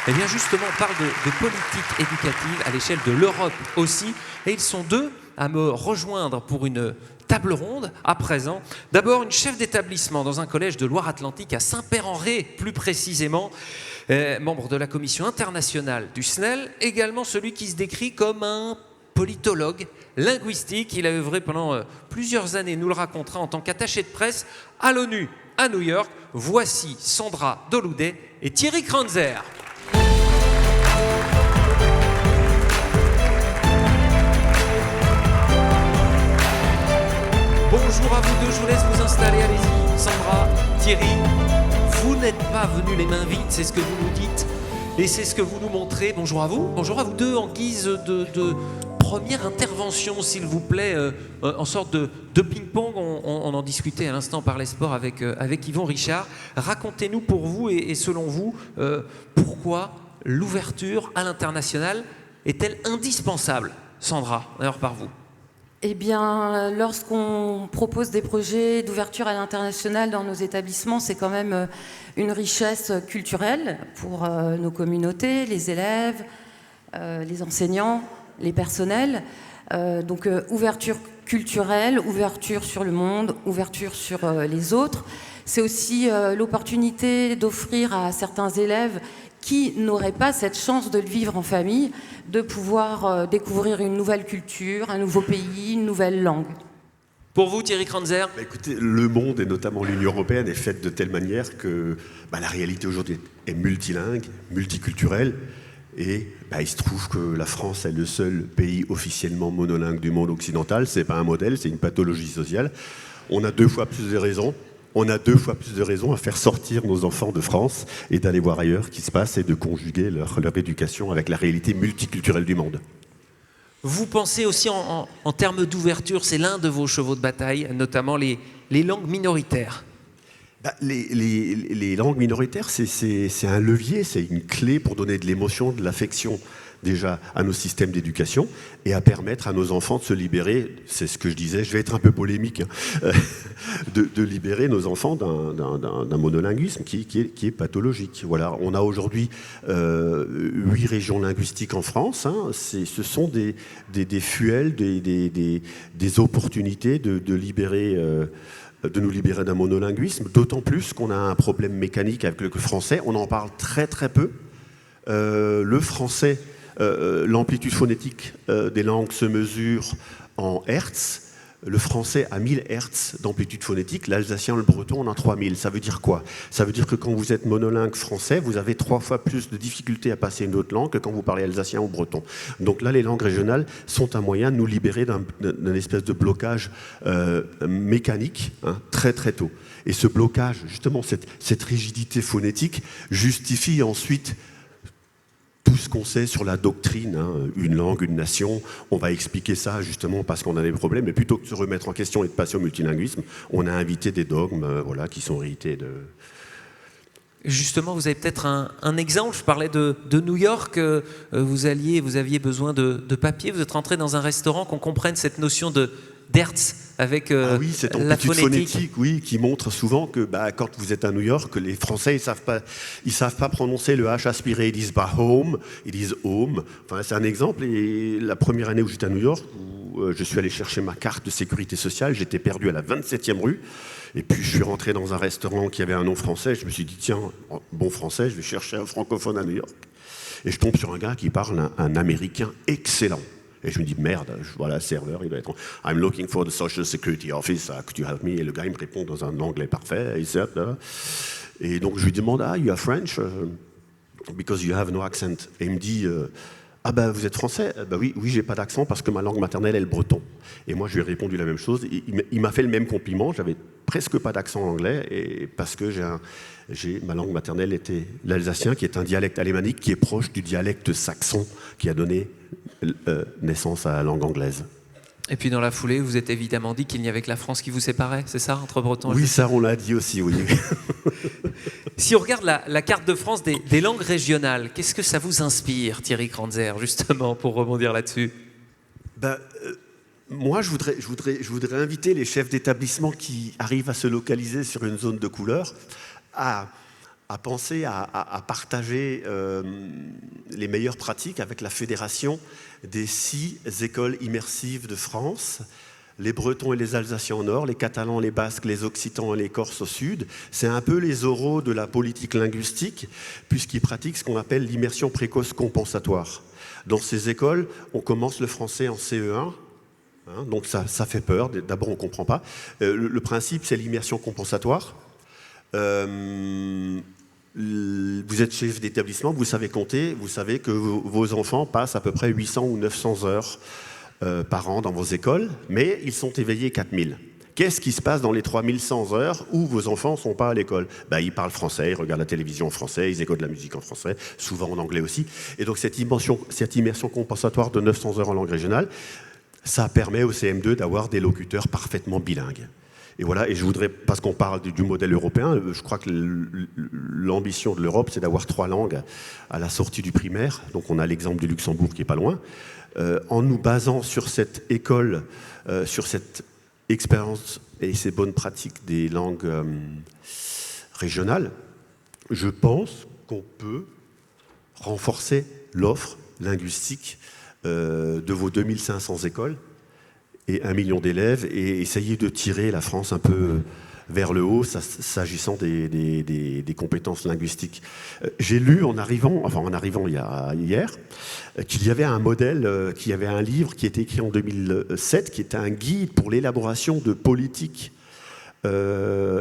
Eh bien justement, on parle de politique éducative à l'échelle de l'Europe aussi. Et ils sont deux à me rejoindre pour une table ronde à présent. D'abord, une chef d'établissement dans un collège de Loire-Atlantique à Saint-Père-en-Retz, plus précisément, membre de la commission internationale du SNEL, également celui qui se décrit comme un politologue linguistique. Il a œuvré pendant plusieurs années, nous le racontera, en tant qu'attaché de presse à l'ONU à New York. Voici Sandra Doloudet et Thierry Kranzer. Bonjour à vous deux, je vous laisse vous installer, allez-y. Sandra, Thierry, vous n'êtes pas venus les mains vides, c'est ce que vous nous dites et c'est ce que vous nous montrez. Bonjour à vous deux en guise de première intervention, s'il vous plaît, en sorte de ping-pong. On en discutait à l'instant par les sports avec Yvon Richard. Racontez-nous pour vous et selon vous, pourquoi l'ouverture à l'international est-elle indispensable? Sandra, d'ailleurs par vous. Eh bien, lorsqu'on propose des projets d'ouverture à l'international dans nos établissements, c'est quand même une richesse culturelle pour nos communautés, les élèves, les enseignants, les personnels. Donc, ouverture culturelle, ouverture sur le monde, ouverture sur les autres. C'est aussi l'opportunité d'offrir à certains élèves qui n'auraient pas cette chance de le vivre en famille, de pouvoir découvrir une nouvelle culture, un nouveau pays, une nouvelle langue. Pour vous, Thierry Kranzer? Écoutez, le monde, et notamment l'Union européenne, est faite de telle manière que la réalité aujourd'hui est multilingue, multiculturelle, et il se trouve que la France est le seul pays officiellement monolingue du monde occidental. C'est pas un modèle, c'est une pathologie sociale. On a deux fois plus de raisons à faire sortir nos enfants de France et d'aller voir ailleurs ce qui se passe et de conjuguer leur éducation avec la réalité multiculturelle du monde. Vous pensez aussi en termes d'ouverture, c'est l'un de vos chevaux de bataille, notamment les langues minoritaires. Les langues minoritaires, c'est un levier, c'est une clé pour donner de l'émotion, de l'affection déjà à nos systèmes d'éducation et à permettre à nos enfants de se libérer, c'est ce que je disais, je vais être un peu polémique, de libérer nos enfants d'un monolinguisme qui est pathologique. Voilà, on a aujourd'hui 8 régions linguistiques en France, ce sont des fuels, des opportunités de nous libérer d'un monolinguisme, d'autant plus qu'on a un problème mécanique avec le français, on en parle très très peu. Le français, l'amplitude phonétique des langues se mesure en hertz. Le français a 1000 hertz d'amplitude phonétique, l'alsacien, le breton, on en a 3000. Ça veut dire quoi? Ça veut dire que quand vous êtes monolingue français, vous avez 3 fois plus de difficultés à passer une autre langue que quand vous parlez alsacien ou breton. Donc là, les langues régionales sont un moyen de nous libérer d'un espèce de blocage mécanique très très tôt. Et ce blocage, justement, cette rigidité phonétique justifie ensuite tout ce qu'on sait sur la doctrine, une langue, une nation, on va expliquer ça justement parce qu'on a des problèmes, mais plutôt que de se remettre en question et de passer au multilinguisme, on a invité des dogmes qui sont hérités de... Justement, vous avez peut-être un exemple, je parlais de New York, vous aviez besoin de papier, vous êtes rentré dans un restaurant, qu'on comprenne cette notion d'hertz avec oui, cette la amplitude phonétique. Oui, qui montre souvent que quand vous êtes à New York, les Français ils savent pas prononcer le H aspiré, ils disent pas home, ils disent home. Enfin, c'est un exemple. Et la première année où j'étais à New York, où je suis allé chercher ma carte de sécurité sociale, j'étais perdu à la 27e rue. Et puis je suis rentré dans un restaurant qui avait un nom français. Je me suis dit tiens, bon français, je vais chercher un francophone à New York. Et je tombe sur un gars qui parle un américain excellent. Et je me dis, merde, voilà, le serveur, il doit être... I'm looking for the Social Security Office, could you help me? Et le gars, il me répond dans un anglais parfait. Et donc, je lui demande, you are French? Because you have no accent. Et il me dit, vous êtes français? Oui, j'ai pas d'accent parce que ma langue maternelle est le breton. Et moi, je lui ai répondu la même chose. Il m'a fait le même compliment. J'avais presque pas d'accent anglais et parce que ma langue maternelle était l'alsacien, qui est un dialecte alémanique qui est proche du dialecte saxon qui a donné naissance à la langue anglaise. Et puis dans la foulée, vous êtes évidemment dit qu'il n'y avait que la France qui vous séparait, c'est ça, entre Bretons? Oui, ça on l'a dit aussi, oui. Si on regarde la carte de France des langues régionales, qu'est-ce que ça vous inspire, Thierry Kranzer, justement, pour rebondir là-dessus? Moi, je voudrais inviter les chefs d'établissement qui arrivent à se localiser sur une zone de couleur à a pensé à partager les meilleures pratiques avec la fédération des 6 écoles immersives de France, les Bretons et les Alsaciens au nord, les Catalans, les Basques, les Occitans et les Corses au sud. C'est un peu les oraux de la politique linguistique, puisqu'ils pratiquent ce qu'on appelle l'immersion précoce compensatoire. Dans ces écoles, on commence le français en CE1, hein, donc ça fait peur, d'abord on ne comprend pas. Le principe, c'est l'immersion compensatoire. Vous êtes chef d'établissement, vous savez compter, vous savez que vos enfants passent à peu près 800 ou 900 heures par an dans vos écoles, mais ils sont éveillés 4000. Qu'est-ce qui se passe dans les 3100 heures où vos enfants ne sont pas à l'école? Ils parlent français, ils regardent la télévision en français, ils écoutent de la musique en français, souvent en anglais aussi. Et donc cette immersion compensatoire de 900 heures en langue régionale, ça permet au CM2 d'avoir des locuteurs parfaitement bilingues. Et voilà, et je voudrais, parce qu'on parle du modèle européen, je crois que l'ambition de l'Europe, c'est d'avoir 3 langues à la sortie du primaire. Donc on a l'exemple du Luxembourg qui n'est pas loin. En nous basant sur cette école, sur cette expérience et ces bonnes pratiques des langues régionales, je pense qu'on peut renforcer l'offre linguistique de vos 2500 écoles et 1 million d'élèves et essayer de tirer la France un peu vers le haut s'agissant des compétences linguistiques. J'ai lu en arrivant hier, qu'il y avait un modèle, qu'il y avait un livre qui était écrit en 2007, qui était un guide pour l'élaboration de politiques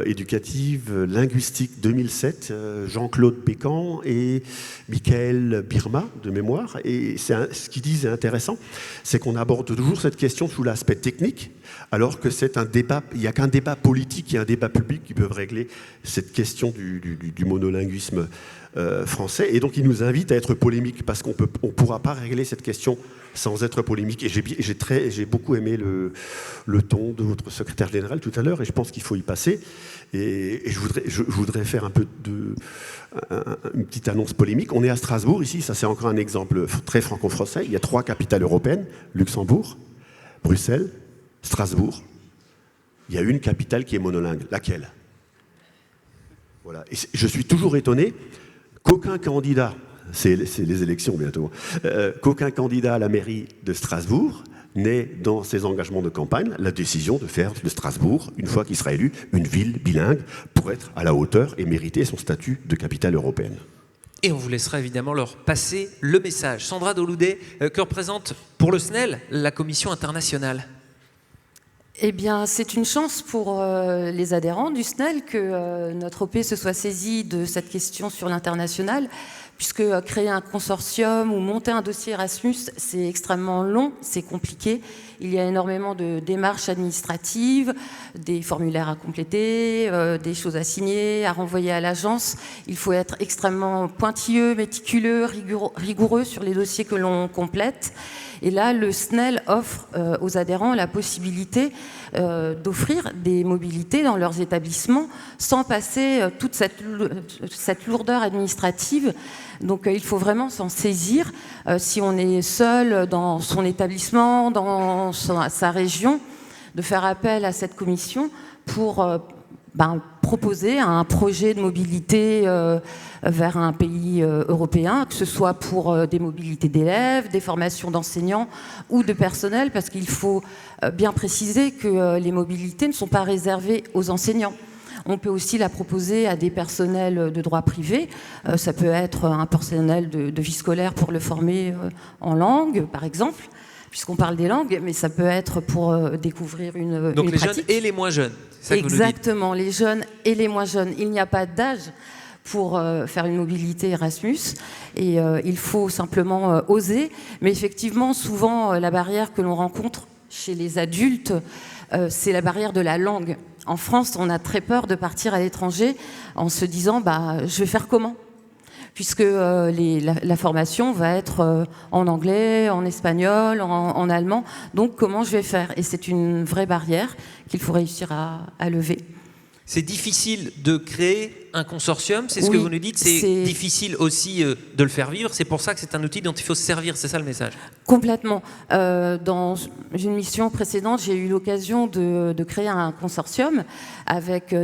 éducative linguistique 2007, Jean-Claude Pécan et Michael Birma de mémoire. Et ce qu'ils disent est intéressant, c'est qu'on aborde toujours cette question sous l'aspect technique, alors que c'est un débat, il n'y a qu'un débat politique et un débat public qui peuvent régler cette question du monolinguisme français. Et donc il nous invite à être polémique, parce qu'on ne pourra pas régler cette question sans être polémique. Et j'ai beaucoup aimé le ton de votre secrétaire général tout à l'heure, et je pense qu'il faut y passer. Et je voudrais faire un peu une petite annonce polémique. On est à Strasbourg ici, ça c'est encore un exemple très franco-français. Il y a 3 capitales européennes, Luxembourg, Bruxelles, Strasbourg. Il y a une capitale qui est monolingue. Laquelle? Voilà. Et je suis toujours étonné qu'aucun candidat, c'est les élections bientôt, qu'aucun candidat à la mairie de Strasbourg n'ait dans ses engagements de campagne la décision de faire de Strasbourg, une fois qu'il sera élu, une ville bilingue pour être à la hauteur et mériter son statut de capitale européenne. Et on vous laissera évidemment leur passer le message. Sandra Doloudet, que représente pour le SNEL la Commission internationale? Eh bien, c'est une chance pour les adhérents du SNEL que notre OP se soit saisi de cette question sur l'international, puisque créer un consortium ou monter un dossier Erasmus, c'est extrêmement long, c'est compliqué. Il y a énormément de démarches administratives, des formulaires à compléter, des choses à signer, à renvoyer à l'agence. Il faut être extrêmement pointilleux, méticuleux, rigoureux sur les dossiers que l'on complète. Et là, le SNEL offre aux adhérents la possibilité d'offrir des mobilités dans leurs établissements sans passer toute cette lourdeur administrative. Donc il faut vraiment s'en saisir si on est seul dans son établissement, dans sa région, de faire appel à cette commission pour proposer un projet de mobilité vers un pays européen, que ce soit pour des mobilités d'élèves, des formations d'enseignants ou de personnel, parce qu'il faut bien préciser que les mobilités ne sont pas réservées aux enseignants. On peut aussi la proposer à des personnels de droit privé. Ça peut être un personnel de vie scolaire pour le former en langue, par exemple, puisqu'on parle des langues, mais ça peut être pour découvrir une Donc les pratique. jeunes et les moins jeunes, c'est ça que vous nous dites. Exactement, les jeunes et les moins jeunes. Il n'y a pas d'âge pour faire une mobilité Erasmus, et il faut simplement oser. Mais effectivement, souvent, la barrière que l'on rencontre chez les adultes, c'est la barrière de la langue. En France, on a très peur de partir à l'étranger en se disant je vais faire comment ? Puisque la formation va être en anglais, en espagnol, en allemand. Donc comment je vais faire ? Et c'est une vraie barrière qu'il faut réussir à lever. C'est difficile de créer un consortium, c'est ce que vous nous dites, c'est difficile aussi de le faire vivre, c'est pour ça que c'est un outil dont il faut se servir, c'est ça le message? Complètement. Dans une mission précédente, j'ai eu l'occasion de créer un consortium avec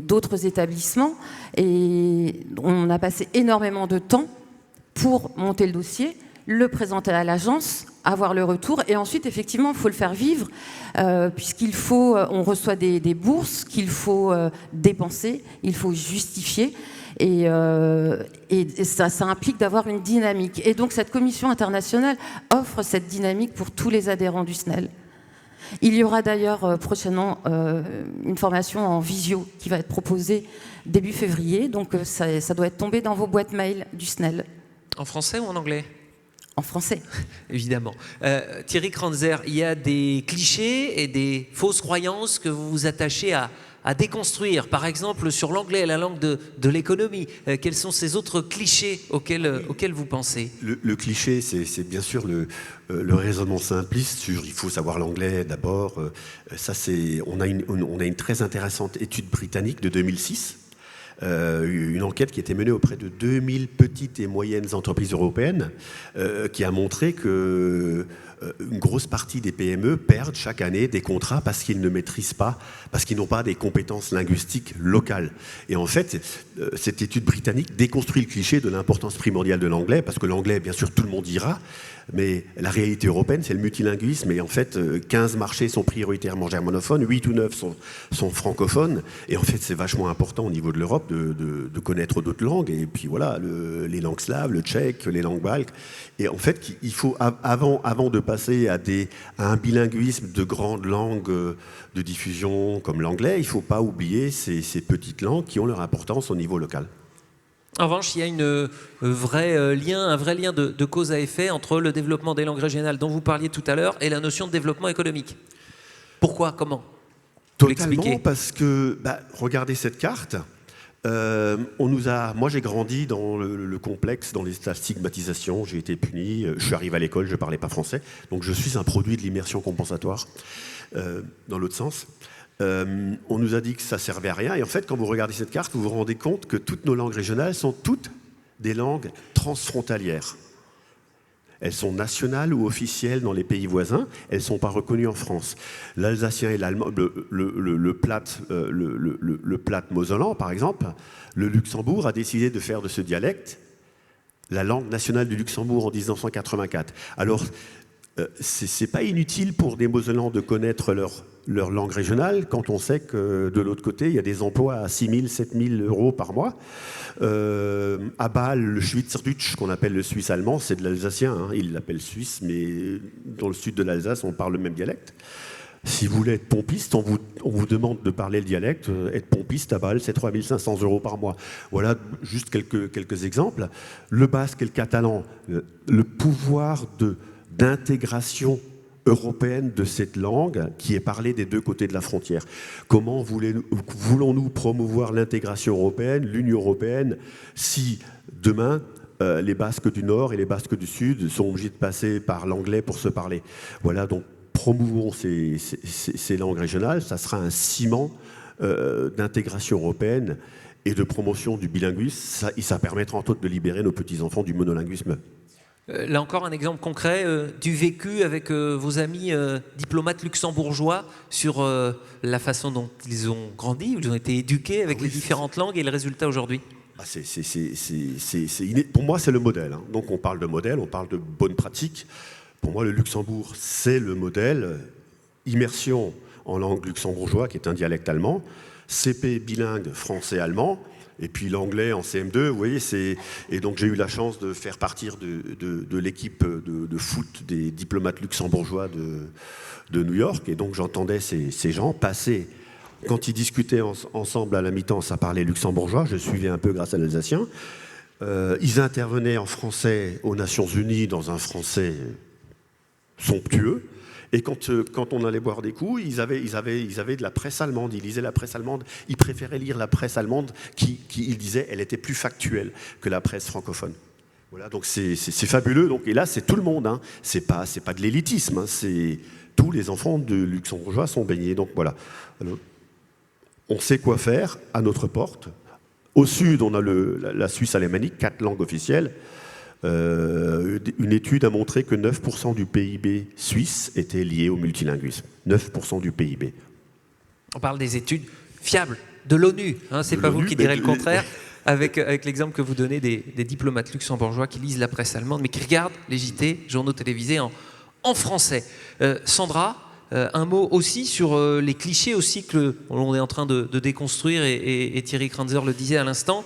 d'autres établissements et on a passé énormément de temps pour monter le dossier, le présenter à l'agence, avoir le retour et ensuite effectivement il faut le faire vivre puisqu'il faut, on reçoit des bourses qu'il faut dépenser, il faut justifier et ça implique d'avoir une dynamique et donc cette commission internationale offre cette dynamique pour tous les adhérents du SNEL. Il y aura d'ailleurs prochainement une formation en visio qui va être proposée début février, donc ça doit être tombé dans vos boîtes mail du SNEL. En français ou en anglais? En français. Évidemment. Thierry Kranzer, il y a des clichés et des fausses croyances que vous vous attachez à déconstruire. Par exemple, sur l'anglais, la langue de l'économie. Quels sont ces autres clichés auxquels vous pensez? Le cliché, c'est bien sûr le raisonnement simpliste sur il faut savoir l'anglais d'abord. On a une très intéressante étude britannique de 2006. Une enquête qui a été menée auprès de 2000 petites et moyennes entreprises européennes qui a montré que une grosse partie des PME perdent chaque année des contrats parce qu'ils ne maîtrisent pas, parce qu'ils n'ont pas des compétences linguistiques locales. Et en fait, cette étude britannique déconstruit le cliché de l'importance primordiale de l'anglais, parce que l'anglais, bien sûr, tout le monde ira, mais la réalité européenne, c'est le multilinguisme, et en fait, 15 marchés sont prioritairement germanophones, 8 ou 9 sont francophones, et en fait, c'est vachement important au niveau de l'Europe de connaître d'autres langues, et puis voilà, les langues slaves, le tchèque, les langues baltes, et en fait, il faut, avant de passer à un bilinguisme de grandes langues de diffusion comme l'anglais, il ne faut pas oublier ces petites langues qui ont leur importance au niveau local. En revanche, il y a un vrai lien de cause à effet entre le développement des langues régionales dont vous parliez tout à l'heure et la notion de développement économique. Pourquoi? Comment? Totalement, parce que, regardez cette carte. Moi, j'ai grandi dans le complexe, dans la stigmatisation. J'ai été puni. Je suis arrivé à l'école, je ne parlais pas français. Donc, je suis un produit de l'immersion compensatoire, dans l'autre sens. On nous a dit que ça servait à rien. Et en fait, quand vous regardez cette carte, vous vous rendez compte que toutes nos langues régionales sont toutes des langues transfrontalières. Elles sont nationales ou officielles dans les pays voisins. Elles ne sont pas reconnues en France. L'alsacien et l'allemand, le plate mosellan, par exemple, le Luxembourg a décidé de faire de ce dialecte la langue nationale du Luxembourg en 1984. Alors, c'est pas inutile pour des Mosellans de connaître leur langue régionale quand on sait que de l'autre côté, il y a des emplois à 6 000, 7 000 euros par mois. À Bâle, le Schweizerdeutsch, qu'on appelle le suisse allemand, c'est de l'alsacien, hein, ils l'appellent suisse, mais dans le sud de l'Alsace, on parle le même dialecte. Si vous voulez être pompiste, on vous demande de parler le dialecte. Être pompiste à Bâle, c'est 3 500 euros par mois. Voilà juste quelques exemples. Le basque et le catalan, le pouvoir d'intégration européenne de cette langue qui est parlée des deux côtés de la frontière. Comment voulons-nous promouvoir l'intégration européenne, l'Union européenne, si demain les Basques du Nord et les Basques du Sud sont obligés de passer par l'anglais pour se parler? Voilà, donc promouvons ces langues régionales, ça sera un ciment d'intégration européenne et de promotion du bilinguisme, ça permettra entre autres de libérer nos petits-enfants du monolinguisme. Là encore, un exemple concret du vécu avec vos amis diplomates luxembourgeois sur la façon dont ils ont grandi, ils ont été éduqués avec les différentes langues et le résultat aujourd'hui. Pour moi, c'est le modèle. Hein. Donc on parle de modèle, on parle de bonnes pratiques. Pour moi, le Luxembourg, c'est le modèle. Immersion en langue luxembourgeoise, qui est un dialecte allemand. CP bilingue français-allemand. Et puis l'anglais en CM2, vous voyez, et donc j'ai eu la chance de faire partir de l'équipe de foot des diplomates luxembourgeois de New York. Et donc j'entendais ces gens passer, quand ils discutaient ensemble à la mi-temps, ça parlait luxembourgeois, je suivais un peu grâce à l'alsacien. Ils intervenaient en français aux Nations Unies dans un français somptueux. Et quand on allait boire des coups, ils avaient de la presse allemande, ils lisaient la presse allemande, ils préféraient lire la presse allemande qui ils disaient, elle était plus factuelle que la presse francophone. Voilà, donc c'est fabuleux. Donc, et là, c'est tout le monde, hein. C'est pas de l'élitisme, hein. C'est tous les enfants de luxembourgeois sont baignés. Donc voilà. Alors, on sait quoi faire à notre porte. Au sud, on a la Suisse alémanique, 4 langues officielles. Une étude a montré que 9% du PIB suisse était lié au multilinguisme. 9% du PIB. On parle des études fiables de l'ONU. Hein, c'est pas vous qui direz le contraire. Avec l'exemple que vous donnez des diplomates luxembourgeois qui lisent la presse allemande, mais qui regardent les JT, journaux télévisés en français. Sandra, un mot aussi sur les clichés aussi que l'on est en train de déconstruire, et Thierry Kranzer le disait à l'instant.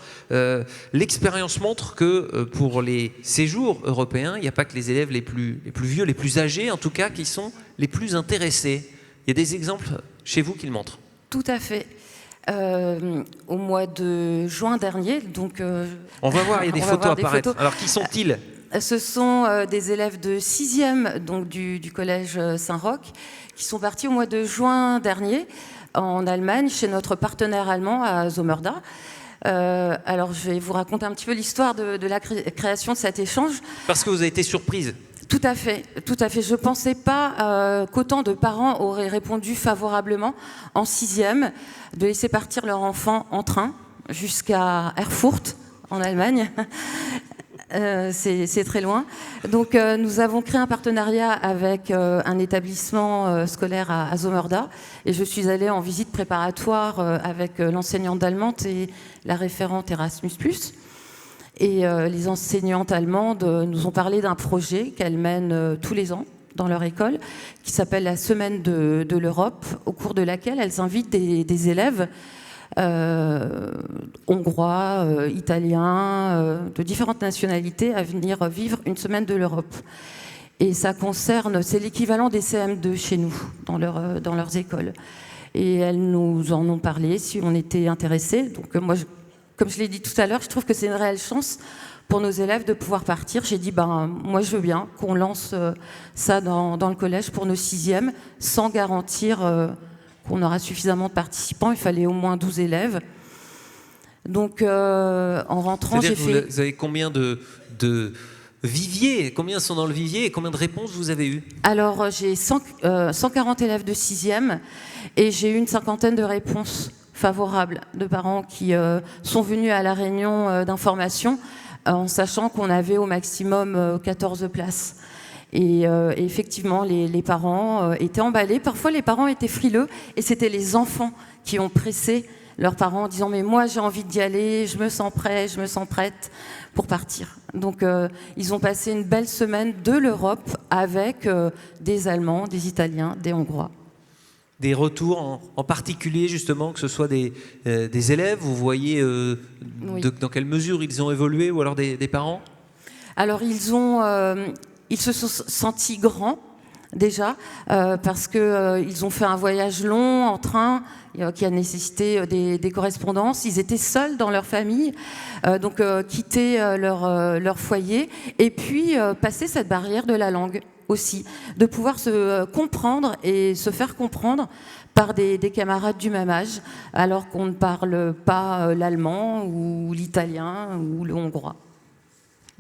L'expérience montre que pour les séjours européens, il n'y a pas que les élèves les plus vieux, les plus âgés en tout cas, qui sont les plus intéressés. Il y a des exemples chez vous qui le montrent. Tout à fait. Au mois de juin dernier, donc... on va voir, il y a des photos apparaître. Alors, qui sont-ils ? Ce sont des élèves de 6e donc du collège Saint-Roch qui sont partis au mois de juin dernier en Allemagne chez notre partenaire allemand à Zommerda. Alors je vais vous raconter un petit peu l'histoire de la création de cet échange. Parce que vous avez été surprise. Tout à fait, tout à fait. Je ne pensais pas qu'autant de parents auraient répondu favorablement en 6e de laisser partir leur enfant en train jusqu'à Erfurt en Allemagne. C'est très loin. Donc nous avons créé un partenariat avec un établissement scolaire à Zommerda, et je suis allée en visite préparatoire avec l'enseignante d'allemand et la référente Erasmus+. Et les enseignantes allemandes nous ont parlé d'un projet qu'elles mènent tous les ans dans leur école, qui s'appelle la Semaine de l'Europe, au cours de laquelle elles invitent des élèves hongrois, italiens, de différentes nationalités à venir vivre une semaine de l'Europe. Et ça concerne, c'est l'équivalent des CM2 chez nous, dans leurs écoles. Et elles nous en ont parlé, si on était intéressés. Donc moi, comme je l'ai dit tout à l'heure, je trouve que c'est une réelle chance pour nos élèves de pouvoir partir. J'ai dit, moi je veux bien qu'on lance ça dans le collège pour nos 6e, sans garantir qu'on aura suffisamment de participants. Il fallait au moins 12 élèves. Donc en rentrant, j'ai fait... Vous avez combien de viviers? Combien sont dans le vivier et combien de réponses vous avez eues? Alors j'ai 140 élèves de 6e et j'ai eu une cinquantaine de réponses favorables de parents qui sont venus à la réunion d'information en sachant qu'on avait au maximum 14 places. Et effectivement, les parents étaient emballés. Parfois, les parents étaient frileux et c'était les enfants qui ont pressé leurs parents en disant « mais moi, j'ai envie d'y aller, je me sens prêt, je me sens prête pour partir ». Donc, ils ont passé une belle semaine de l'Europe avec des Allemands, des Italiens, des Hongrois. Des retours en particulier, justement, que ce soit des élèves, vous voyez Oui. Dans quelle mesure ils ont évolué, ou alors des parents? Alors, ils se sont sentis grands, déjà, parce qu'ils ont fait un voyage long en train qui a nécessité des correspondances. Ils étaient seuls dans leur famille, donc quitter leur foyer, et puis passer cette barrière de la langue aussi, de pouvoir se comprendre et se faire comprendre par des camarades du même âge, alors qu'on ne parle pas l'allemand ou l'italien ou le hongrois.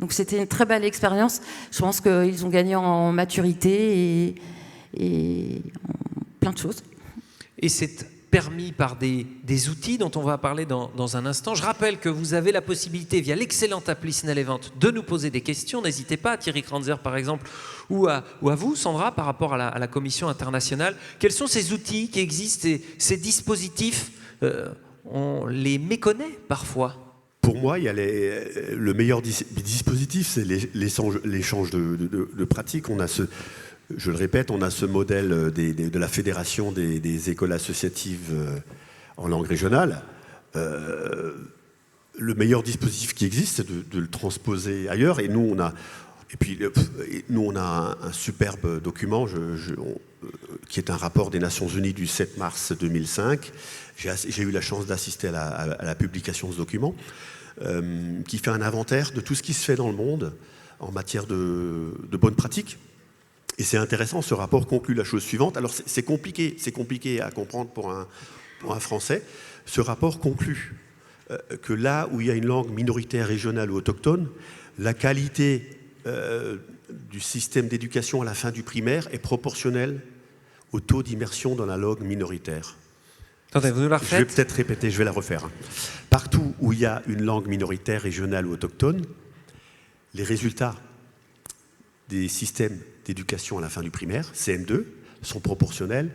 Donc c'était une très belle expérience. Je pense qu'ils ont gagné en maturité et en plein de choses. Et c'est permis par des outils dont on va parler dans un instant. Je rappelle que vous avez la possibilité, via l'excellente appli Snell Event, de nous poser des questions. N'hésitez pas, Thierry Kranzer par exemple, ou à vous, Sandra, par rapport à la Commission internationale. Quels sont ces outils qui existent, et ces dispositifs? On les méconnaît parfois. Pour moi, il y a le meilleur dispositif, c'est l'échange de pratiques. Je le répète, on a ce modèle de la Fédération des écoles associatives en langue régionale. Le meilleur dispositif qui existe, c'est de le transposer ailleurs. Et nous, on a un superbe document qui est un rapport des Nations Unies du 7 mars 2005. J'ai eu la chance d'assister à la publication de ce document, qui fait un inventaire de tout ce qui se fait dans le monde en matière de bonnes pratiques. Et c'est intéressant, ce rapport conclut la chose suivante. Alors c'est compliqué à comprendre pour un Français. Ce rapport conclut que là où il y a une langue minoritaire, régionale ou autochtone, la qualité du système d'éducation à la fin du primaire est proportionnelle au taux d'immersion dans la langue minoritaire. Attendez, vous nous la Je vais refaites? peut-être répéter, je vais la refaire. Partout où il y a une langue minoritaire, régionale ou autochtone, les résultats des systèmes d'éducation à la fin du primaire, CM2, sont proportionnels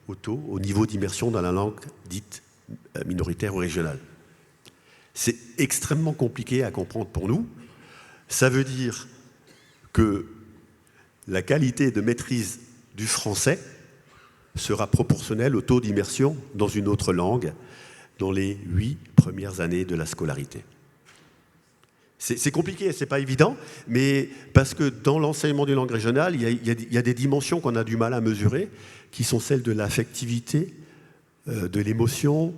au niveau d'immersion dans la langue dite minoritaire ou régionale. C'est extrêmement compliqué à comprendre pour nous. Ça veut dire que la qualité de maîtrise du français sera proportionnelle au taux d'immersion dans une autre langue dans les 8 premières années de la scolarité. C'est compliqué, c'est pas évident, mais parce que dans l'enseignement d'une langue régionale, il y a des dimensions qu'on a du mal à mesurer, qui sont celles de l'affectivité, de l'émotion,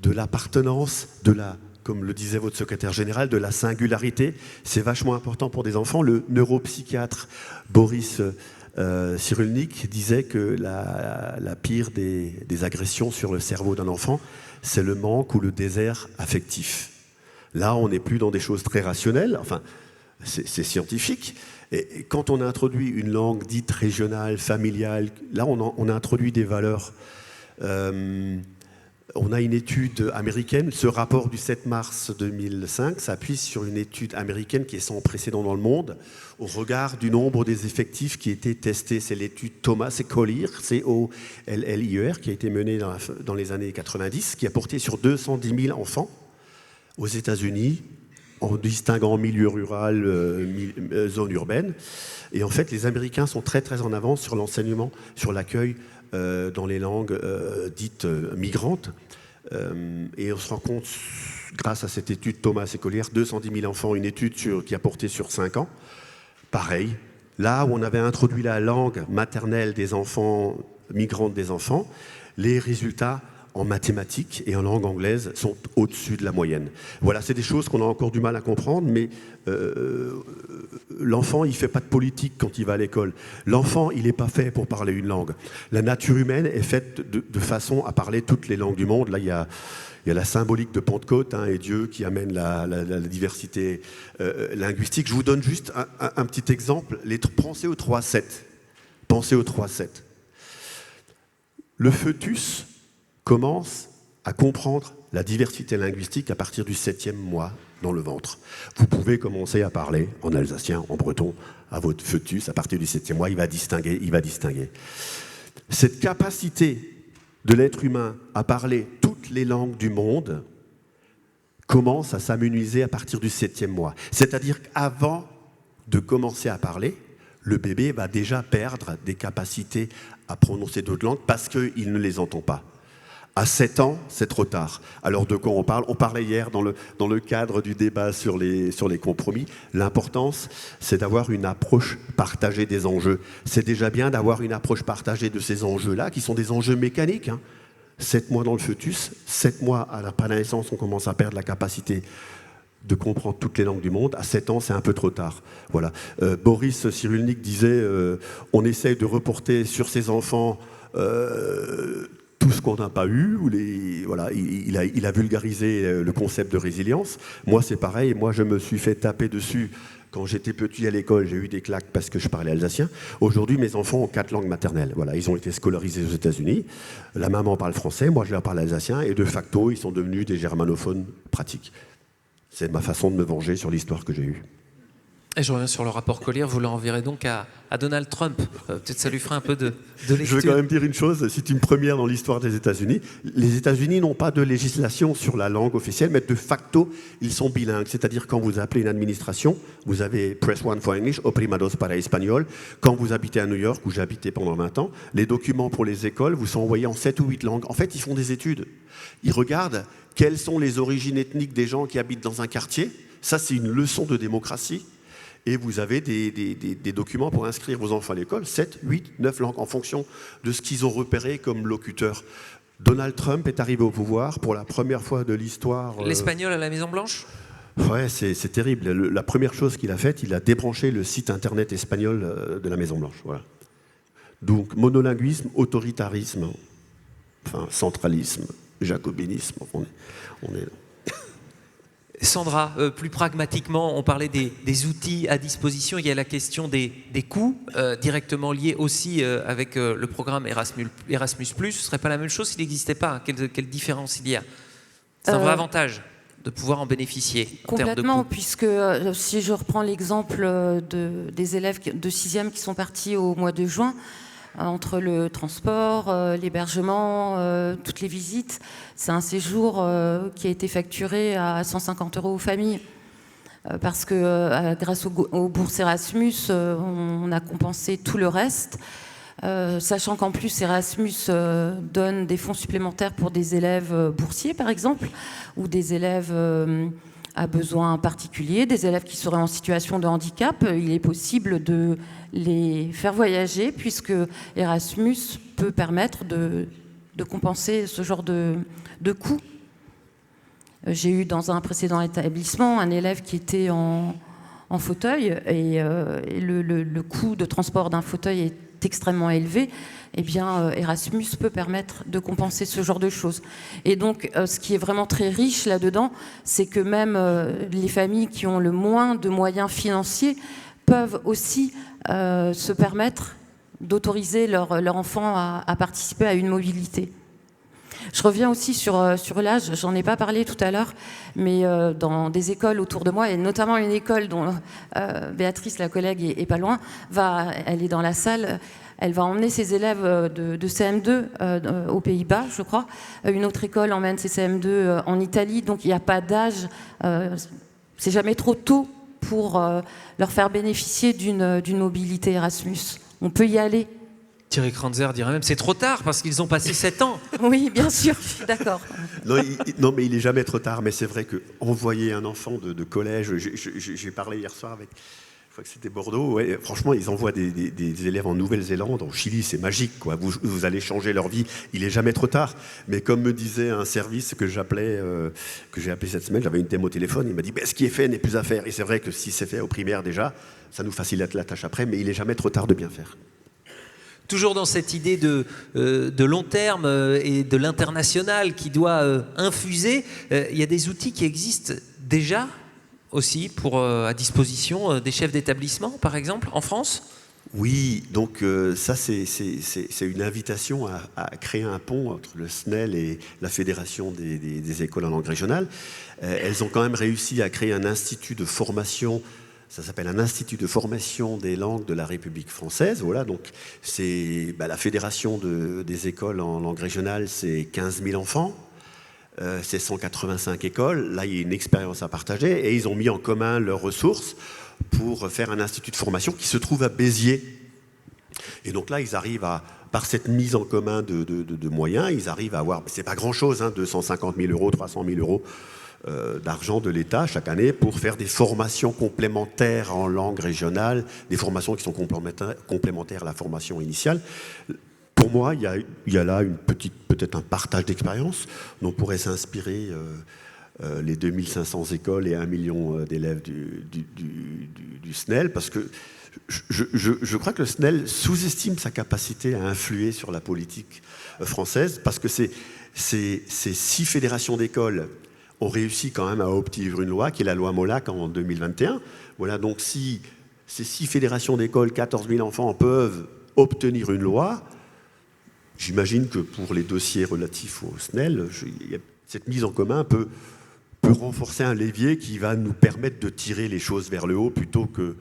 de l'appartenance, comme le disait votre secrétaire général, de la singularité. C'est vachement important pour des enfants. Le neuropsychiatre Boris Cyrulnik disait que la pire des agressions sur le cerveau d'un enfant, c'est le manque ou le désert affectif. Là, on n'est plus dans des choses très rationnelles, enfin, c'est scientifique. Et quand on a introduit une langue dite régionale, familiale, là, on a introduit des valeurs. On a une étude américaine, ce rapport du 7 mars 2005 s'appuie sur une étude américaine qui est sans précédent dans le monde, au regard du nombre des effectifs qui étaient testés. C'est l'étude Thomas et Collier, C-O-L-L-I-E-R, qui a été menée dans les années 90, qui a porté sur 210 000 enfants aux États-Unis, en distinguant milieu rural, zone urbaine. Et en fait, les Américains sont très très en avance sur l'enseignement, sur l'accueil dans les langues dites migrantes. Et on se rend compte, grâce à cette étude Thomas et Collier, 210 000 enfants, une étude qui a porté sur 5 ans. Pareil, là où on avait introduit la langue maternelle des enfants, migrante des enfants, les résultats en mathématiques et en langue anglaise sont au-dessus de la moyenne. Voilà, c'est des choses qu'on a encore du mal à comprendre, mais l'enfant, il ne fait pas de politique quand il va à l'école. L'enfant, il n'est pas fait pour parler une langue. La nature humaine est faite de façon à parler toutes les langues du monde. Là, il y a la symbolique de Pentecôte, et Dieu qui amène la diversité linguistique. Je vous donne juste un petit exemple. Pensez au 3-7. Pensez au 3-7. Le fœtus commence à comprendre la diversité linguistique à partir du 7e mois dans le ventre. Vous pouvez commencer à parler en alsacien, en breton, à votre fœtus à partir du 7e mois, il va distinguer. Cette capacité de l'être humain à parler toutes les langues du monde commence à s'amenuiser à partir du 7e mois. C'est-à-dire qu'avant de commencer à parler, le bébé va déjà perdre des capacités à prononcer d'autres langues parce qu'il ne les entend pas. À 7 ans, c'est trop tard. Alors de quoi on parle? On parlait hier dans le cadre du débat sur les compromis. L'importance, c'est d'avoir une approche partagée des enjeux. C'est déjà bien d'avoir une approche partagée de ces enjeux-là, qui sont des enjeux mécaniques. 7 mois dans le fœtus, 7 mois à la naissance, on commence à perdre la capacité de comprendre toutes les langues du monde. À 7 ans, c'est un peu trop tard. Voilà. Boris Cyrulnik disait on essaye de reporter sur ses enfants tout ce qu'on n'a pas eu. Voilà, il a vulgarisé le concept de résilience. Moi, c'est pareil. Moi, je me suis fait taper dessus. Quand j'étais petit à l'école, j'ai eu des claques parce que je parlais alsacien. Aujourd'hui, mes enfants ont 4 langues maternelles. Voilà, ils ont été scolarisés aux États-Unis. La maman parle français, moi je leur parle alsacien. Et de facto, ils sont devenus des germanophones pratiques. C'est ma façon de me venger sur l'histoire que j'ai eue. Et je reviens sur le rapport Collier, vous l'enverrez donc à Donald Trump. Peut-être ça lui fera un peu de lecture. Je veux quand même dire une chose, c'est une première dans l'histoire des États-Unis. Les États-Unis n'ont pas de législation sur la langue officielle, mais de facto, ils sont bilingues. C'est-à-dire quand vous appelez une administration, vous avez Press One for English, Oprimados para Espagnol. Quand vous habitez à New York, où j'ai habité pendant 20 ans, les documents pour les écoles vous sont envoyés en 7 ou 8 langues. En fait, ils font des études. Ils regardent quelles sont les origines ethniques des gens qui habitent dans un quartier. Ça, c'est une leçon de démocratie. Et vous avez des documents pour inscrire vos enfants à l'école, 7, 8, 9 langues, en fonction de ce qu'ils ont repéré comme locuteurs. Donald Trump est arrivé au pouvoir pour la première fois de l'histoire. L'espagnol à la Maison-Blanche ? Ouais, c'est terrible. La première chose qu'il a faite, il a débranché le site internet espagnol de la Maison-Blanche. Voilà. Donc, monolinguisme, autoritarisme, enfin, centralisme, jacobinisme, on est là. Sandra, plus pragmatiquement, on parlait des outils à disposition. Il y a la question des coûts, directement liés aussi avec le programme Erasmus+. Ce ne serait pas la même chose s'il n'existait pas. Quelle différence il y a? C'est un vrai avantage de pouvoir en bénéficier en termes de Complètement, coûts. puisque si je reprends l'exemple des élèves de 6e qui sont partis au mois de juin, entre le transport, l'hébergement, toutes les visites, c'est un séjour qui a été facturé à 150 € aux familles. Parce que grâce aux bourses Erasmus, on a compensé tout le reste. Sachant qu'en plus Erasmus donne des fonds supplémentaires pour des élèves boursiers par exemple, ou des élèves à besoins particuliers, des élèves qui seraient en situation de handicap, il est possible de les faire voyager puisque Erasmus peut permettre de compenser ce genre de coûts. J'ai eu dans un précédent établissement un élève qui était en fauteuil et le coût de transport d'un fauteuil est extrêmement élevé, eh bien Erasmus peut permettre de compenser ce genre de choses. Et donc ce qui est vraiment très riche là-dedans, c'est que même les familles qui ont le moins de moyens financiers peuvent aussi se permettre d'autoriser leur enfant à participer à une mobilité. Je reviens aussi sur l'âge, j'en ai pas parlé tout à l'heure, mais dans des écoles autour de moi, et notamment une école dont Béatrice, la collègue, est pas loin, elle est dans la salle, elle va emmener ses élèves de CM2 aux Pays-Bas, je crois. Une autre école emmène ses CM2 en Italie, donc il n'y a pas d'âge, c'est jamais trop tôt pour leur faire bénéficier d'une mobilité Erasmus. On peut y aller. Thierry Kranzer dirait même c'est trop tard parce qu'ils ont passé 7 ans. Oui, bien sûr, je suis d'accord. Non, mais il n'est jamais trop tard. Mais c'est vrai qu'envoyer un enfant de collège, j'ai parlé hier soir avec, je crois que c'était Bordeaux, ouais, franchement, ils envoient des élèves en Nouvelle-Zélande, en Chili, c'est magique, quoi. Vous allez changer leur vie, il n'est jamais trop tard. Mais comme me disait un service que j'ai appelé cette semaine, j'avais une thème au téléphone, il m'a dit ce qui est fait n'est plus à faire. Et c'est vrai que si c'est fait au primaire déjà, ça nous facilite la tâche après, mais il n'est jamais trop tard de bien faire. Toujours dans cette idée de long terme et de l'international qui doit infuser, il y a des outils qui existent déjà aussi à disposition des chefs d'établissement, par exemple, en France? Oui, donc ça c'est une invitation à créer un pont entre le SNEL et la Fédération des écoles en langue régionale. Elles ont quand même réussi à créer un institut de formation. Ça s'appelle un institut de formation des langues de la République française. Voilà, donc c'est la fédération des écoles en langue régionale, c'est 15 000 enfants, c'est 185 écoles. Là, il y a une expérience à partager et ils ont mis en commun leurs ressources pour faire un institut de formation qui se trouve à Béziers. Et donc là, ils arrivent par cette mise en commun de moyens, ils arrivent à avoir, c'est pas grand-chose, 250 000 €, 300 000 € d'argent de l'État chaque année pour faire des formations complémentaires en langue régionale, des formations qui sont complémentaires à la formation initiale. Pour moi, il y a là peut-être un partage d'expérience dont on pourrait s'inspirer les 2500 écoles et 1 million d'élèves du SNEL, parce que je crois que le SNEL sous-estime sa capacité à influer sur la politique française, parce que ces 6 fédérations d'écoles ont réussi quand même à obtenir une loi, qui est la loi Molac en 2021. Voilà, donc si ces 6 fédérations d'écoles, 14 000 enfants peuvent obtenir une loi, j'imagine que pour les dossiers relatifs au SNEL, cette mise en commun peut renforcer un levier qui va nous permettre de tirer les choses vers le haut plutôt que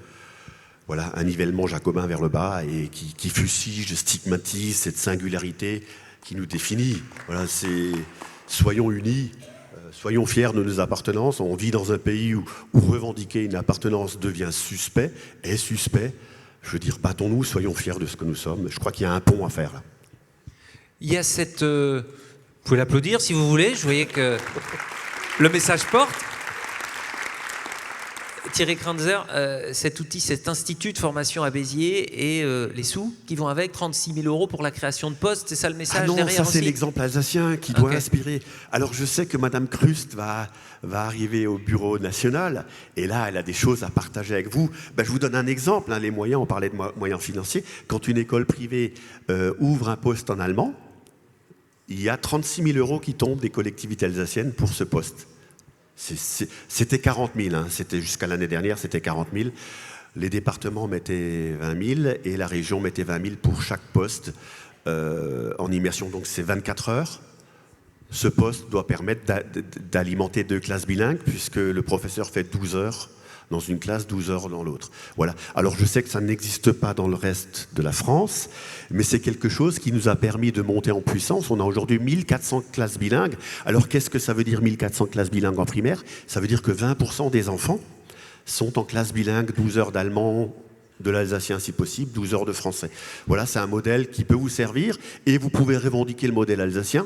un nivellement jacobin vers le bas et qui fustige, stigmatise cette singularité qui nous définit. Voilà, soyons unis. Soyons fiers de nos appartenances. On vit dans un pays où revendiquer une appartenance devient suspect. Je veux dire, battons-nous, soyons fiers de ce que nous sommes. Je crois qu'il y a un pont à faire là. Il y a cette... Vous pouvez l'applaudir si vous voulez. Je voyais que le message porte. Thierry Kranzer, cet outil, cet institut de formation à Béziers et les sous qui vont avec, 36 000 € pour la création de postes, c'est ça le message derrière ça aussi. C'est l'exemple alsacien qui doit inspirer. Alors je sais que Madame Krust va arriver au bureau national et là elle a des choses à partager avec vous. Je vous donne un exemple, les moyens, on parlait de moyens financiers. Quand une école privée ouvre un poste en allemand, il y a 36 000 € qui tombent des collectivités alsaciennes pour ce poste. C'était 40 000, hein. C'était jusqu'à l'année dernière, c'était 40 000. Les départements mettaient 20 000 et la région mettait 20 000 pour chaque poste en immersion. Donc c'est 24 heures. Ce poste doit permettre d'alimenter 2 classes bilingues puisque le professeur fait 12 heures dans une classe, 12 heures dans l'autre. Voilà. Alors je sais que ça n'existe pas dans le reste de la France, mais c'est quelque chose qui nous a permis de monter en puissance. On a aujourd'hui 1400 classes bilingues. Alors qu'est-ce que ça veut dire 1400 classes bilingues en primaire? Ça veut dire que 20% des enfants sont en classe bilingue, 12 heures d'allemand, de l'alsacien si possible, 12 heures de français. Voilà, c'est un modèle qui peut vous servir et vous pouvez revendiquer le modèle alsacien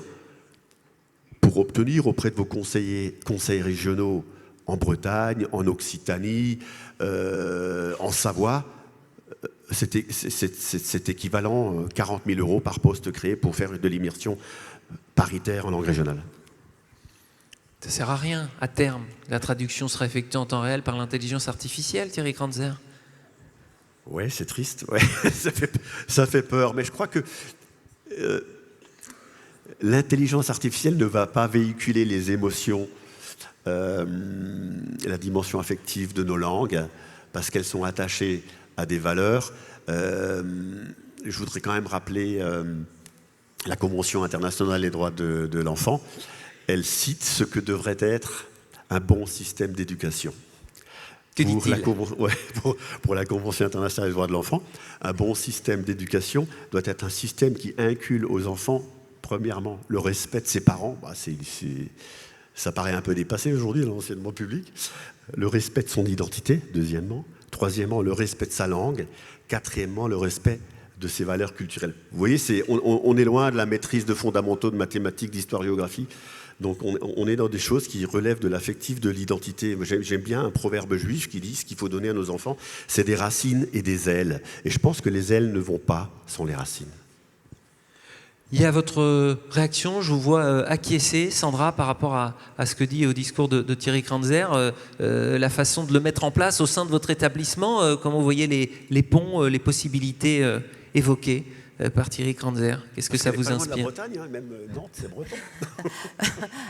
pour obtenir auprès de vos conseils régionaux en Bretagne, en Occitanie, en Savoie, c'est équivalent 40 000 € par poste créé pour faire de l'immersion paritaire en langue régionale. Ça ne sert à rien, à terme. La traduction sera effectuée en temps réel par l'intelligence artificielle, Thierry Kranzer. Ouais, c'est triste, ouais. ça fait peur, mais je crois que l'intelligence artificielle ne va pas véhiculer les émotions, la dimension affective de nos langues, parce qu'elles sont attachées à des valeurs. Je voudrais quand même rappeler la Convention internationale des droits de l'enfant. Elle cite ce que devrait être un bon système d'éducation. Que dit-il ? Pour la Convention internationale des droits de l'enfant, un bon système d'éducation doit être un système qui incule aux enfants, premièrement, le respect de ses parents. Ça paraît un peu dépassé aujourd'hui dans l'enseignement public. Le respect de son identité, deuxièmement. Troisièmement, le respect de sa langue. Quatrièmement, le respect de ses valeurs culturelles. Vous voyez, on est loin de la maîtrise de fondamentaux de mathématiques, d'histoire-géographie. Donc on est dans des choses qui relèvent de l'affectif, de l'identité. J'aime bien un proverbe juif qui dit ce qu'il faut donner à nos enfants, c'est des racines et des ailes. Et je pense que les ailes ne vont pas sans les racines. Il y a votre réaction, je vous vois acquiescer, Sandra, par rapport à ce que dit au discours de Thierry Kranzer, la façon de le mettre en place au sein de votre établissement, comment vous voyez les ponts, les possibilités évoquées par Thierry Kranzer. Qu'est-ce que ça vous inspire ? La Bretagne, hein, même Nantes, c'est breton.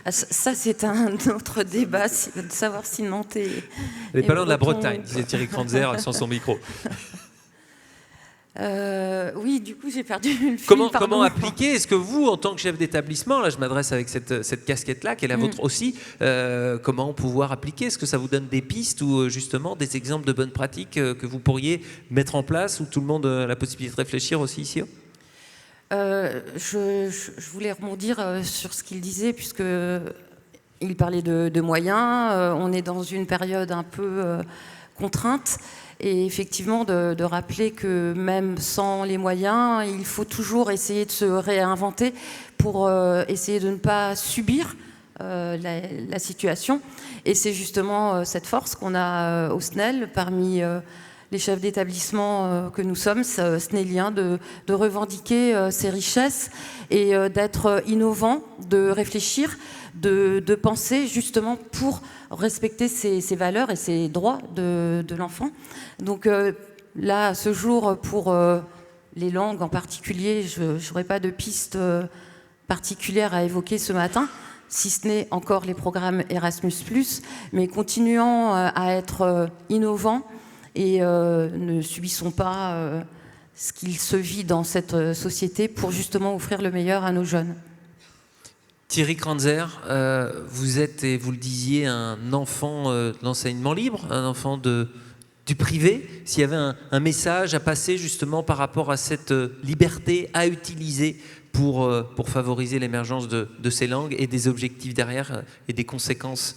Ça, c'est un autre débat, de savoir si Nantes est... Les palans de la Bretagne, disait Thierry Kranzer sans son micro. Oui, du coup, j'ai perdu le fil. Comment appliquer? Est-ce que vous, en tant que chef d'établissement, là je m'adresse avec cette casquette-là, qui est la vôtre aussi, comment pouvoir appliquer? Est-ce que ça vous donne des pistes ou justement des exemples de bonnes pratiques que vous pourriez mettre en place, où tout le monde a la possibilité de réfléchir aussi ici? Je voulais rebondir sur ce qu'il disait, puisque il parlait de moyens. On est dans une période un peu contrainte. Et effectivement, de rappeler que même sans les moyens, il faut toujours essayer de se réinventer pour essayer de ne pas subir la situation. Et c'est justement cette force qu'on a au SNEL parmi les chefs d'établissement que nous sommes, SNELiens, de revendiquer ces richesses et d'être innovants, de réfléchir, de penser justement pour respecter ces valeurs et ces droits de l'enfant. Donc là, à ce jour, pour les langues en particulier, je n'aurais pas de piste particulière à évoquer ce matin, si ce n'est encore les programmes Erasmus+, mais continuons à être innovants et ne subissons pas ce qu'il se vit dans cette société pour justement offrir le meilleur à nos jeunes. Thierry Kranzer, vous êtes, et vous le disiez, un enfant de l'enseignement libre, un enfant du privé. S'il y avait un message à passer justement par rapport à cette liberté à utiliser pour favoriser l'émergence de ces langues et des objectifs derrière et des conséquences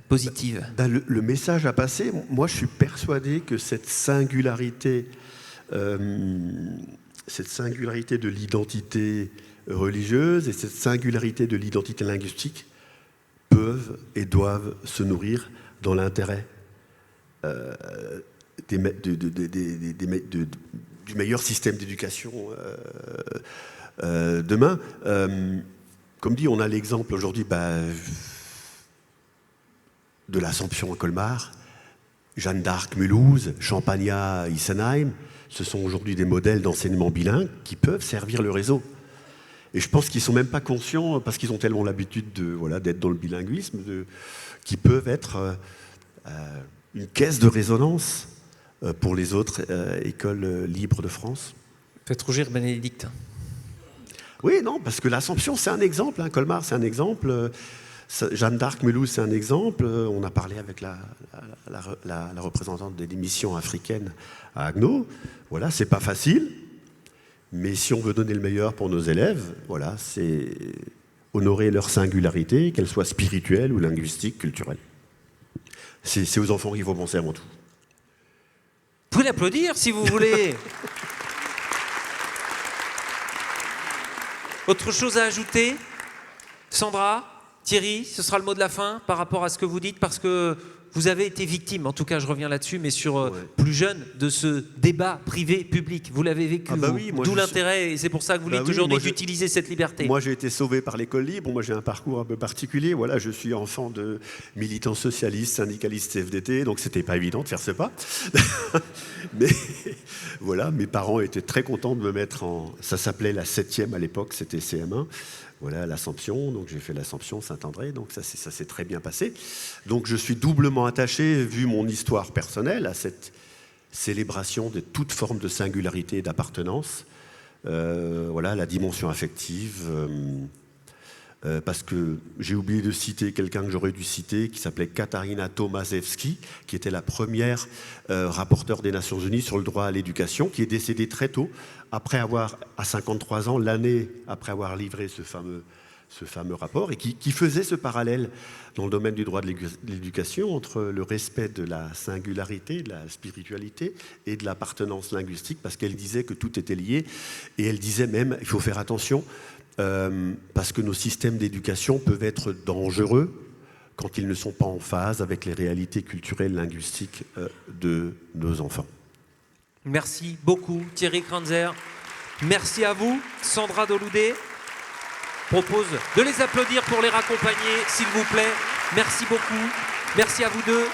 positives. Le message à passer, moi je suis persuadé que cette singularité de l'identité religieuse et cette singularité de l'identité linguistique peuvent et doivent se nourrir dans l'intérêt du meilleur système d'éducation demain. Comme dit, on a l'exemple aujourd'hui de l'Assomption à Colmar, Jeanne d'Arc Mulhouse, Champagnat Isenheim. Ce sont aujourd'hui des modèles d'enseignement bilingue qui peuvent servir le réseau. Et je pense qu'ils ne sont même pas conscients, parce qu'ils ont tellement l'habitude d'être dans le bilinguisme, qu'ils peuvent être une caisse de résonance pour les autres écoles libres de France. Faites rougir Bénédicte. Oui, non, parce que l'Assomption, c'est un exemple. Hein, Colmar, c'est un exemple. Jeanne d'Arc, Mulhouse, c'est un exemple. On a parlé avec la représentante de l'émission africaine à Agno. Voilà, c'est pas facile. Mais si on veut donner le meilleur pour nos élèves, voilà, c'est honorer leur singularité, qu'elle soit spirituelle ou linguistique, culturelle. C'est aux enfants qu'il faut penser avant tout. Vous pouvez l'applaudir si vous voulez. Autre chose à ajouter? Sandra, Thierry, ce sera le mot de la fin par rapport à ce que vous dites, parce que vous avez été victime, en tout cas je reviens là-dessus, mais sur plus jeune, de ce débat privé-public. Vous l'avez vécu, oui, d'où l'intérêt, et c'est pour ça que vous dites aujourd'hui d'utiliser cette liberté. Moi j'ai été sauvé par l'école libre, moi j'ai un parcours un peu particulier, voilà, je suis enfant de militants socialistes, syndicalistes CFDT, donc c'était pas évident de faire ce pas. Mais voilà, mes parents étaient très contents de me mettre ça s'appelait la 7e à l'époque, c'était CM1. Voilà, l'Assomption, donc j'ai fait l'Assomption Saint-André, donc ça s'est très bien passé. Donc je suis doublement attaché, vu mon histoire personnelle, à cette célébration de toute forme de singularité et d'appartenance. Voilà, la dimension affective, parce que j'ai oublié de citer quelqu'un que j'aurais dû citer, qui s'appelait Katarina Tomaszewski, qui était la première rapporteure des Nations Unies sur le droit à l'éducation, qui est décédée très tôt, à 53 ans, l'année après avoir livré ce fameux rapport, et qui faisait ce parallèle dans le domaine du droit de l'éducation entre le respect de la singularité, de la spiritualité et de l'appartenance linguistique, parce qu'elle disait que tout était lié, et elle disait même, il faut faire attention, parce que nos systèmes d'éducation peuvent être dangereux quand ils ne sont pas en phase avec les réalités culturelles, linguistiques de nos enfants. Merci beaucoup Thierry Kranzer. Merci à vous, Sandra Doloudé. Propose de les applaudir pour les raccompagner, s'il vous plaît. Merci beaucoup. Merci à vous deux.